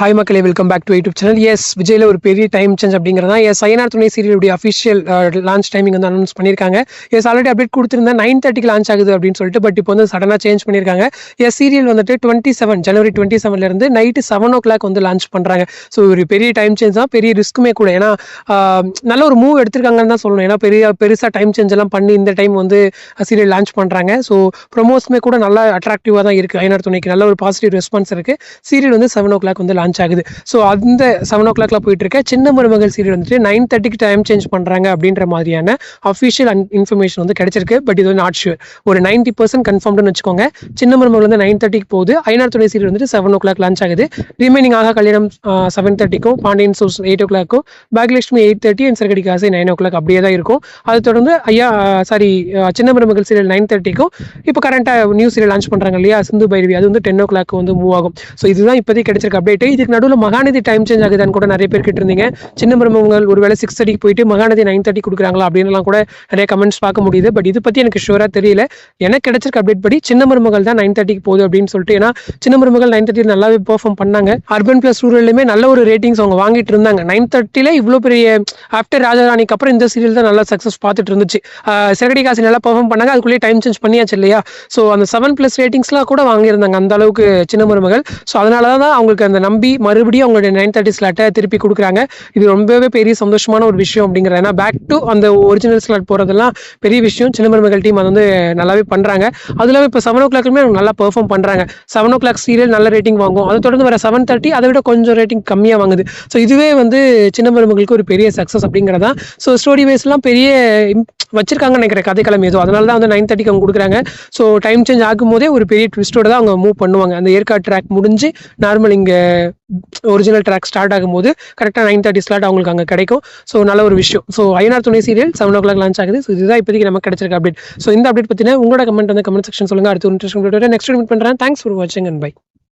Hi மக்களே, welcome back to YouTube channel. Yes, விஜயில் ஒரு பெரிய டைம் சேஞ்ச் அப்படிங்கிறதா எஸ் ஐயனார் துணை சீரியலுடைய அஃபிஷியல் லான்ச் டைமிங் வந்து அனௌன்ஸ் பண்ணியிருக்காங்க. எஸ் ஆல்ரெடி அப்டேட் கொடுத்துருந்தேன் 9:30 லான்ச் ஆகுது அப்படின்னு சொல்லிட்டு. பட் இப்போ வந்து சடனாக சேஞ்ச் பண்ணியிருக்காங்க. எஸ் சீரியல் வந்துட்டு ஜனவரி 27 நைட்டு 7 o'clock வந்து லான்ச் பண்ணுறாங்க. ஸோ ஒரு பெரிய டைம் சேஞ்ச் தான், பெரிய ரிஸ்க்குமே கூட. ஏன்னா நல்ல ஒரு மூவ் எடுத்திருக்காங்கன்னு தான் சொல்லணும். ஏன்னா பெருசாக டைம் சேஞ்ச் எல்லாம் பண்ணி இந்த டைம் வந்து சீரியல் லான்ச் பண்ணுறாங்க. ஸோ ப்ரொமோஸ்மே கூட நல்லா அட்ராக்டிவாக தான் இருக்குது. ஐயனார் துணைக்கு நல்ல ஒரு பாசிட்டிவ் ரெஸ்பான்ஸ் இருக்குது. சீரியல் வந்து 7 o'clock வந்து லான்ச் ஆகுது. ஸோ அந்த 7 o'clock போயிட்டு இருக்க சின்ன மருமகள் சீரியல் வந்துட்டு 9:30 டைம் சேஞ்ச் பண்ணுறாங்க அப்படின்ற மாதிரியான அஃபிஷியல் இன்ஃபர்மேஷன் வந்து கிடைச்சிருக்கு. பட் இது வந்து நாட் ஷூர். ஒரு 90% கன்ஃபார்ம்னு வச்சுக்கோங்க. சின்ன மருமகள் வந்து 9:30 போகுது. ஐயனார் துணை சீரியல் வந்துட்டு 7 o'clock லான்ச் ஆகுது. ரிமைனிங் ஆக கல்யாணம் 7:30க்கும், பாண்டியன் சோர்ஸ் 8 o'clockக்கும், பாக்யலட்சுமி 8:30 அண்ட் சிறகடி காசை 9 o'clock அப்படியே தான் இருக்கும். அது தொடர்ந்து சின்ன மருமகள் சீரியல் 9:30க்கும் இப்போ கரண்டாக நியூ சீரியல் லான்ச் பண்ணுறாங்க இல்லையா, சிந்து பைரவி, அது வந்து 10 o'clock வந்து மூவ் ஆகும். ஸோ இதுதான் இப்போதைக்கு கிடைச்சிருக்க அப்டேட். இதுக்கு நடுவில் மகாநதி டைம் சேஞ்ச் ஆகுதான்னு கூட நிறைய பேர் கேட்டிருந்தீங்க. சின்ன மருமகள் ஒருவேளை 6:30 போயிட்டு மகாநதி 9:30 கொடுக்குறாங்களா அப்படின்லாம் கூட நிறைய கமெண்ட்ஸ் பார்க்க முடியுது. பட் இது பற்றி எனக்கு ஷூராக தெரியல. எனக்கு கிடைச்சிருக்க அப்டேட் படி சின்ன மருமகள் தான் 9:30 போகுது அப்படின்னு சொல்லிட்டு. ஏன்னா சின்ன மருமகள் 9:30 நல்லாவே பெர்ஃபார்ம் பண்ணாங்க. அர்பன் பிளஸ் ரூரல்லையுமே நல்ல ஒரு ரேட்டிங்ஸ் அவங்க வாங்கிட்டு இருந்தாங்க. 9:30 இவ்வளோ பெரிய ஆஃப்டர் ராஜராணிக்கு அப்புறம் இந்த சீரியல் தான் நல்லா சக்ஸஸ் பார்த்துட்டு இருந்துச்சு. சிறகடி காசி நல்லா பெர்ஃபார்ம் பண்ணாங்க. அதுக்குள்ளேயே டைம் சேஞ்ச் பண்ணியாச்சு இல்லையா. ஸோ அந்த 7+ ரேட்டிங்ஸ்லாம் கூட வாங்கியிருந்தாங்க அந்த அளவுக்கு சின்ன மருமகள். ஸோ அதனால தான் அவங்களுக்கு அந்த நம்பி மறுபடியும் அவங்களுடைய 9:30 ஸ்லாட்டை திருப்பி கொடுக்குறாங்க. இது ரொம்பவே பெரிய சந்தோஷமான ஒரு விஷயம் அப்படிங்கிறது. ஏன்னா பேக் டு அந்த ஒரிஜினல் ஸ்லாட் போகிறதெல்லாம் பெரிய விஷயம். சின்ன மருமகள் டீம் அது வந்து நல்லாவே பண்ணுறாங்க. அது இல்லாமல் இப்போ 7 o'clockமே நல்லா பெர்ஃபார்ம் பண்ணுறாங்க. 7 o'clock சீரியல் நல்ல ரேட்டிங் வாங்கும். அதை தொடர்ந்து வர 7:30 அதை விட கொஞ்சம் ரேட்டிங் கம்மியாக வாங்குது. ஸோ இதுவே வந்து சின்ன மருமகளுக்கு ஒரு பெரிய சக்ஸஸ் அப்படிங்கிறதா. ஸோ ஸ்டோரி வைஸ்லாம் பெரிய வச்சிருக்காங்கன்னு நினைக்கிறேன் கதைக்களம் ஏதோ. அதனால தான் வந்து 9:30 அவங்க கொடுக்குறாங்க. ஸோ டைம் சேஞ்ச் ஆகும்போதே ஒரு பெரிய ட்விஸ்டோட தான் அவங்க மூவ் பண்ணுவாங்க. அந்த ஏற்காடு ட்ராக் முடிஞ்சு நார்மல் இங்கே ஒரிஜினல் ட்ராக் ஸ்டார்ட் ஆகும்போது கரெக்டாக 9:30 ஸ்லாட் அவங்களுக்கு அங்கே கிடைக்கும். ஸோ நல்ல ஒரு விஷயம். ஸோ ஐயனார் துணை சீரியல் 7 o'clock லான்ச் ஆகுது. ஸோ இதுதான் இப்போதைக்கு நமக்கு கிடைச்சிருக்க அப்டேட். ஸோ இந்த அப்டேட் பற்றின உங்களோட கமெண்ட் வந்து கமெண்ட் செக்ஷன் சொல்லுங்கள். அடுத்து இன்ட்ரெஸ்டிங் நெக்ஸ்ட் மீட் பண்ணுறேன். தேங்க்ஸ் ஃபார் வாட்சிங் அண்ட் பை.